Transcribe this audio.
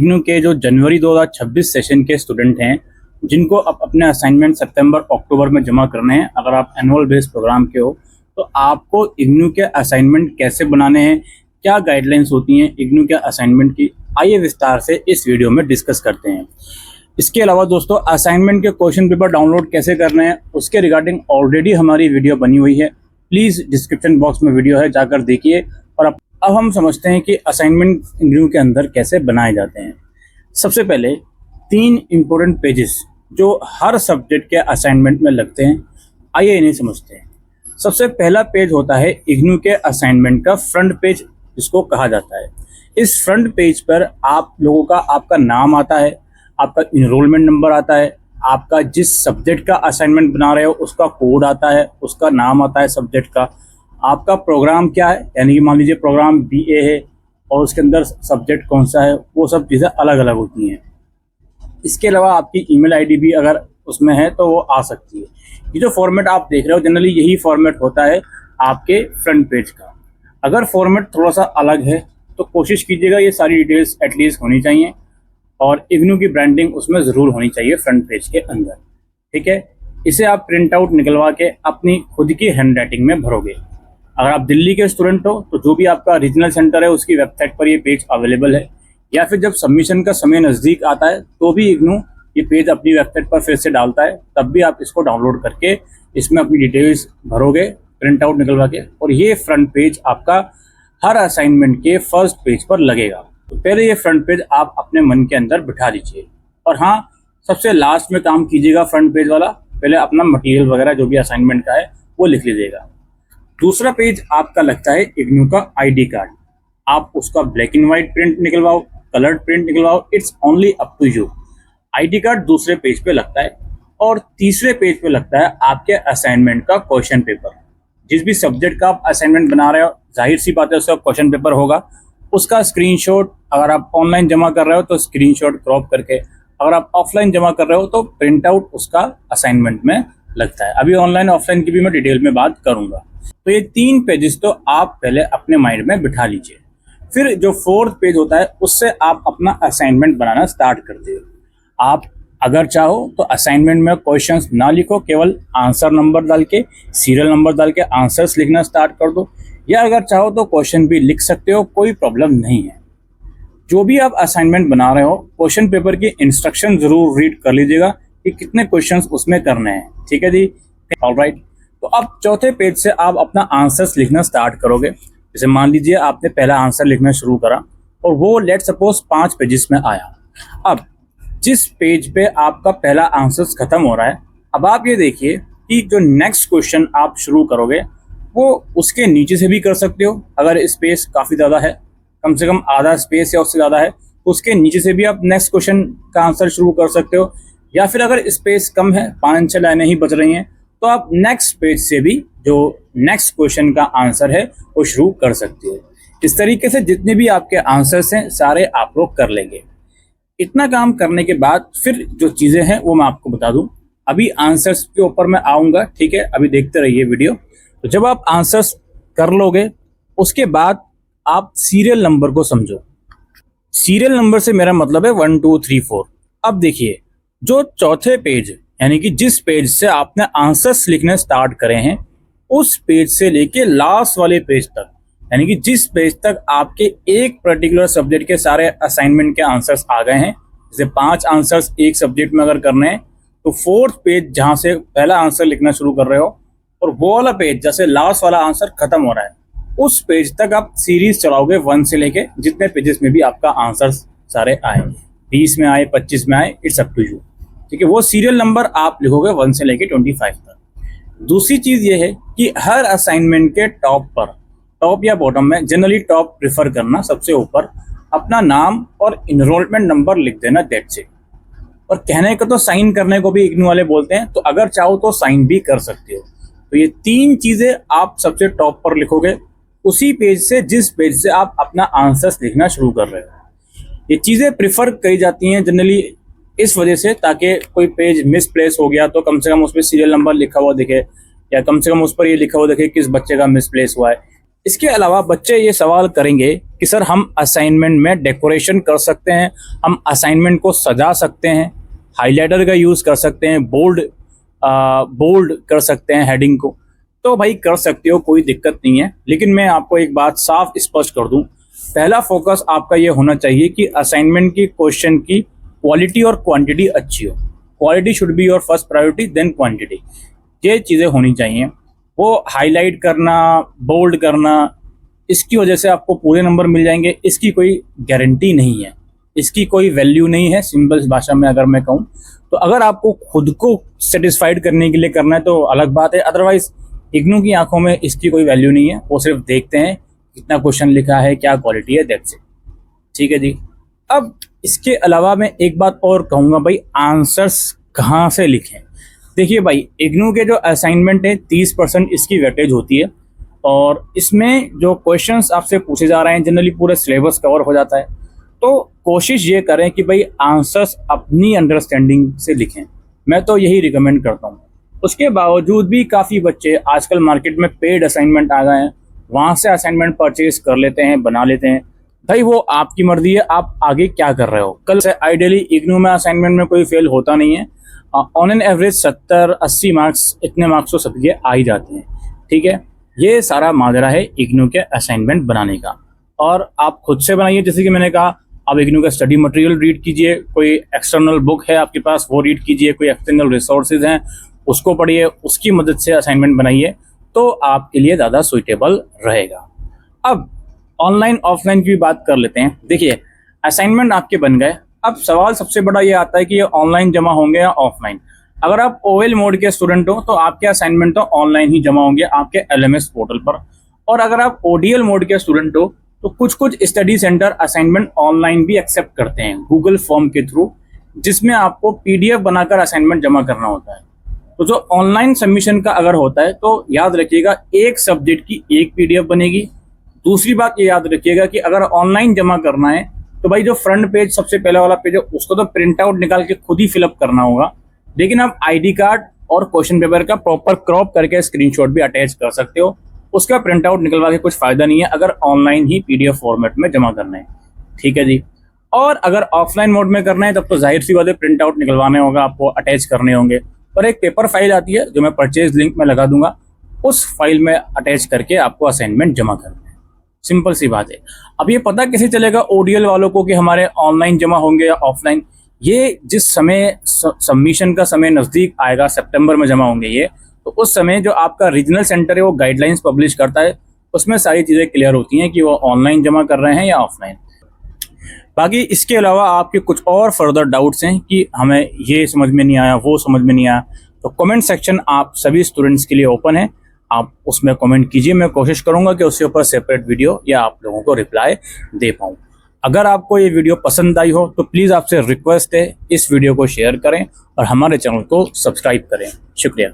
इग्नू के जो जनवरी 2026 सेशन के स्टूडेंट हैं जिनको अब अपने असाइनमेंट सितंबर अक्टूबर में जमा करने हैं, अगर आप एनुअल बेस्ड प्रोग्राम के हो तो आपको इग्नू के असाइनमेंट कैसे बनाने हैं, क्या गाइडलाइंस होती हैं इग्नू के असाइनमेंट की, आइए विस्तार से इस वीडियो में डिस्कस करते हैं। इसके अलावा दोस्तों, असाइनमेंट के क्वेश्चन पेपर डाउनलोड कैसे करने हैं उसके रिगार्डिंग ऑलरेडी हमारी वीडियो बनी हुई है। प्लीज़ डिस्क्रिप्शन बॉक्स में वीडियो है, जाकर देखिए। और अब हम समझते हैं कि असाइनमेंट इग्नू के अंदर कैसे बनाए जाते हैं। सबसे पहले 3 इम्पोर्टेंट पेजेस जो हर सब्जेक्ट के असाइनमेंट में लगते हैं, आइए इन्हें समझते हैं। सबसे पहला पेज होता है इग्नू के असाइनमेंट का फ्रंट पेज, जिसको कहा जाता है। इस फ्रंट पेज पर आप लोगों का आपका नाम आता है, आपका इनरोलमेंट नंबर आता है, आपका जिस सब्जेक्ट का असाइनमेंट बना रहे हो उसका कोड आता है, उसका नाम आता है सब्जेक्ट का, आपका प्रोग्राम क्या है, यानी कि मान लीजिए प्रोग्राम BA है और उसके अंदर सब्जेक्ट कौन सा है, वो सब चीज़ें अलग अलग होती हैं। इसके अलावा आपकी ईमेल आईडी भी अगर उसमें है तो वो आ सकती है। ये जो फॉर्मेट आप देख रहे हो जनरली यही फॉर्मेट होता है आपके फ्रंट पेज का। अगर फॉर्मेट थोड़ा सा अलग है तो कोशिश कीजिएगा ये सारी डिटेल्स एटलीस्ट होनी चाहिए और इग्नू की ब्रांडिंग उसमें ज़रूर होनी चाहिए फ्रंट पेज के अंदर, ठीक है। इसे आप प्रिंट आउट निकलवा के अपनी खुद की हैंड राइटिंग में भरोगे। अगर आप दिल्ली के स्टूडेंट हो तो जो भी आपका रीजनल सेंटर है उसकी वेबसाइट पर ये पेज अवेलेबल है, या फिर जब सबमिशन का समय नज़दीक आता है तो भी इग्नू ये पेज अपनी वेबसाइट पर फिर से डालता है, तब भी आप इसको डाउनलोड करके इसमें अपनी डिटेल्स भरोगे प्रिंट आउट निकलवा के, और ये फ्रंट पेज आपका हर असाइनमेंट के फर्स्ट पेज पर लगेगा। तो पहले ये फ्रंट पेज आप अपने मन के अंदर बिठा लीजिए। और हाँ, सबसे लास्ट में काम कीजिएगा फ्रंट पेज वाला, पहले अपना मटेरियल वगैरह जो भी असाइनमेंट का है वो लिख लीजिएगा। दूसरा पेज आपका लगता है इग्नू का ID कार्ड। आप उसका ब्लैक एंड व्हाइट प्रिंट निकलवाओ, कलर्ड प्रिंट निकलवाओ, it's only up to you. ID card दूसरे पेज पे लगता है। और तीसरे पेज पे लगता है आपके असाइनमेंट का क्वेश्चन पेपर। जिस भी सब्जेक्ट का आप असाइनमेंट बना रहे हो, जाहिर सी बात है उसका क्वेश्चन पेपर होगा, उसका स्क्रीनशॉट अगर आप ऑनलाइन जमा कर रहे हो तो स्क्रीनशॉट क्रॉप करके, अगर आप ऑफलाइन जमा कर रहे हो तो प्रिंट आउट उसका असाइनमेंट में लगता है। अभी ऑनलाइन ऑफलाइन की भी मैं डिटेल में बात करूंगा। तो ये 3 पेजेस तो आप पहले अपने माइंड में बिठा लीजिए। फिर जो 4th पेज होता है उससे आप अपना असाइनमेंट बनाना स्टार्ट करते हो। आप अगर चाहो तो असाइनमेंट में क्वेश्चंस ना लिखो, केवल आंसर नंबर डाल के, सीरियल नंबर डाल के आंसर्स लिखना स्टार्ट कर दो, या अगर चाहो तो क्वेश्चन भी लिख सकते हो, कोई प्रॉब्लम नहीं है। जो भी आप असाइनमेंट बना रहे हो क्वेश्चन पेपर की इंस्ट्रक्शन जरूर रीड कर लीजिएगा कि कितने क्वेश्चंस उसमें करने हैं, ठीक है जी, ऑलराइट। तो अब 4थे पेज से आप अपना आंसर्स लिखना स्टार्ट करोगे। जैसे मान लीजिए आपने पहला आंसर लिखना शुरू करा और वो लेट सपोज 5 पेजेस में आया। अब जिस पेज पे आपका पहला आंसर्स खत्म हो रहा है, अब आप ये देखिए कि जो नेक्स्ट क्वेश्चन आप शुरू करोगे वो उसके नीचे से भी कर सकते हो। अगर स्पेस काफ़ी ज़्यादा है, कम से कम आधा स्पेस या उससे ज़्यादा है, तो उसके नीचे से भी आप नेक्स्ट क्वेश्चन का आंसर शुरू कर सकते हो। या फिर अगर स्पेस कम है, 5-6 लाइनें ही बच रही हैं, तो आप नेक्स्ट पेज से भी जो नेक्स्ट क्वेश्चन का आंसर है वो शुरू कर सकते हो। इस तरीके से जितने भी आपके आंसर्स हैं सारे आप लोग कर लेंगे। इतना काम करने के बाद फिर जो चीज़ें हैं वो मैं आपको बता दूं। अभी आंसर्स के ऊपर मैं आऊँगा, ठीक है, अभी देखते रहिए वीडियो। तो जब आप आंसर्स कर लोगे उसके बाद आप सीरियल नंबर को समझो। सीरियल नंबर से मेरा मतलब है 1 2 3 4। अब देखिए, जो 4थे पेज यानी कि जिस पेज से आपने आंसर्स लिखने स्टार्ट करे हैं उस पेज से लेके लास्ट वाले पेज तक, यानी कि जिस पेज तक आपके एक पर्टिकुलर सब्जेक्ट के सारे असाइनमेंट के आंसर्स आ गए हैं, जैसे 5 आंसर्स एक सब्जेक्ट में अगर करने हैं तो 4th पेज जहां से पहला आंसर लिखना शुरू कर रहे हो और वो वाला पेज जैसे लास्ट वाला आंसर खत्म हो रहा है, उस पेज तक आप सीरीज चलाओगे 1 से लेके जितने पेजेस में भी आपका आंसर सारे आए, 20 में आए, 25 में आए, इट्स अप टू यू, ठीक है। वो सीरियल नंबर आप लिखोगे 1 से लेके 25 तक। दूसरी चीज ये है कि हर असाइनमेंट के टॉप पर, टॉप या बॉटम में, जनरली टॉप प्रेफर करना, सबसे ऊपर अपना नाम और इनरोलमेंट नंबर लिख देना, दैट्स इट। और कहने को तो साइन करने को भी इग्नू वाले बोलते हैं, तो अगर चाहो तो साइन भी कर सकते हो। तो ये 3 चीजें आप सबसे टॉप पर लिखोगे, उसी पेज से जिस पेज से आप अपना आंसर्स लिखना शुरू कर रहे हो। ये चीजें प्रिफर करी जाती हैं जनरली इस वजह से, ताकि कोई पेज मिसप्लेस हो गया तो कम से कम उस पर सीरियल नंबर लिखा हुआ दिखे, या कम से कम उस पर ये लिखा हुआ दिखे किस बच्चे का मिसप्लेस हुआ है। इसके अलावा बच्चे ये सवाल करेंगे कि सर हम असाइनमेंट में डेकोरेशन कर सकते हैं, हम असाइनमेंट को सजा सकते हैं, हाइलाइटर का यूज़ कर सकते हैं, बोल्ड कर सकते हैं हेडिंग को। तो भाई कर सकते हो, कोई दिक्कत नहीं है। लेकिन मैं आपको एक बात साफ स्पष्ट कर दूं, पहला फोकस आपका ये होना चाहिए कि असाइनमेंट की क्वेश्चन की क्वालिटी और क्वांटिटी अच्छी हो। Quality should be your first priority, then quantity. ये चीज़ें होनी चाहिए। वो हाईलाइट करना, बोल्ड करना, इसकी वजह से आपको पूरे नंबर मिल जाएंगे, इसकी कोई गारंटी नहीं है, इसकी कोई वैल्यू नहीं है। सिंपल भाषा में अगर मैं कहूँ तो अगर आपको खुद को सेटिस्फाइड करने के लिए करना है तो अलग बात है, अदरवाइज इग्नू की आंखों में इसकी कोई वैल्यू नहीं है। वो सिर्फ देखते हैं कितना क्वेश्चन लिखा है, क्या क्वालिटी है, दैट्स इट। ठीक है जी। अब इसके अलावा मैं एक बात और कहूँगा भाई, आंसर्स कहाँ से लिखें। देखिए भाई, इग्नू के जो असाइनमेंट है 30% इसकी वेटेज होती है और इसमें जो क्वेश्चंस आपसे पूछे जा रहे हैं जनरली पूरे सिलेबस कवर हो जाता है। तो कोशिश ये करें कि भाई आंसर्स अपनी अंडरस्टैंडिंग से लिखें, मैं तो यही रिकमेंड करता हूँ। उसके बावजूद भी काफ़ी बच्चे आजकल मार्केट में पेड असाइनमेंट आ गए हैं, वहाँ से असाइनमेंट परचेज कर लेते हैं, बना लेते हैं। भाई वो आपकी मर्जी है, आप आगे क्या कर रहे हो। कल से आइडियली इग्नू में असाइनमेंट में कोई फेल होता नहीं है। ऑन एन एवरेज 70-80 मार्क्स, इतने मार्क्स तो सबके आ ही जाते हैं। ठीक है, ये सारा माजरा है इग्नू के असाइनमेंट बनाने का। और आप खुद से बनाइए, जैसे कि मैंने कहा, आप इग्नू का स्टडी मटेरियल रीड कीजिए, कोई एक्सटर्नल बुक है आपके पास वो रीड कीजिए, कोई एक्सटर्नल रिसोर्सेज हैं उसको पढ़िए, उसकी मदद से असाइनमेंट बनाइए, तो आपके लिए ज़्यादा सुइटेबल रहेगा। अब ऑनलाइन ऑफलाइन की बात कर लेते हैं। देखिए, असाइनमेंट आपके बन गए, अब सवाल सबसे बड़ा ये आता है कि ये ऑनलाइन जमा होंगे या ऑफलाइन। अगर आप ओएल मोड के स्टूडेंट हो तो आपके असाइनमेंट तो ऑनलाइन ही जमा होंगे आपके एलएमएस पोर्टल पर, और अगर आप ओडीएल मोड के स्टूडेंट हो तो कुछ कुछ स्टडी सेंटर असाइनमेंट ऑनलाइन भी एक्सेप्ट करते हैं गूगल फॉर्म के थ्रू, जिसमें आपको पीडीएफ बनाकर असाइनमेंट जमा करना होता है। तो जो ऑनलाइन सबमिशन का अगर होता है तो याद रखिएगा, एक सब्जेक्ट की एक पीडीएफ बनेगी। दूसरी बात ये याद रखिएगा कि अगर ऑनलाइन जमा करना है तो भाई जो फ्रंट पेज सबसे पहला वाला पेज है उसको तो प्रिंट आउट निकाल के खुद ही फिलअप करना होगा, लेकिन आप आईडी कार्ड और क्वेश्चन पेपर का प्रॉपर क्रॉप करके स्क्रीनशॉट भी अटैच कर सकते हो। उसका प्रिंट आउट निकलवा के कुछ फायदा नहीं है अगर ऑनलाइन ही पीडीएफ फॉर्मेट में जमा करना है। ठीक है जी। और अगर ऑफलाइन मोड में करना है तब तो जाहिर सी बात है, प्रिंट आउट निकलवाने होगा, आपको अटैच करने होंगे, और एक पेपर फाइल आती है जो मैं परचेज लिंक में लगा दूंगा, उस फाइल में अटैच करके आपको असाइनमेंट जमा करना है। सिंपल सी बात है। अब ये पता कैसे चलेगा ओडीएल वालों को कि हमारे ऑनलाइन जमा होंगे या ऑफलाइन? ये जिस समय सबमिशन का समय नज़दीक आएगा, सितंबर में जमा होंगे ये, तो उस समय जो आपका रीजनल सेंटर है वो गाइडलाइंस पब्लिश करता है, उसमें सारी चीज़ें क्लियर होती हैं कि वो ऑनलाइन जमा कर रहे हैं या ऑफलाइन। बाकी इसके अलावा आपके कुछ और फर्दर डाउट्स हैं कि हमें ये समझ में नहीं आया, वो समझ में नहीं आया, तो कमेंट सेक्शन आप सभी स्टूडेंट्स के लिए ओपन है, आप उसमें कमेंट कीजिए। मैं कोशिश करूंगा कि उसके ऊपर सेपरेट वीडियो या आप लोगों को रिप्लाई दे पाऊँ। अगर आपको ये वीडियो पसंद आई हो तो प्लीज़ आपसे रिक्वेस्ट है, इस वीडियो को शेयर करें और हमारे चैनल को सब्सक्राइब करें। शुक्रिया।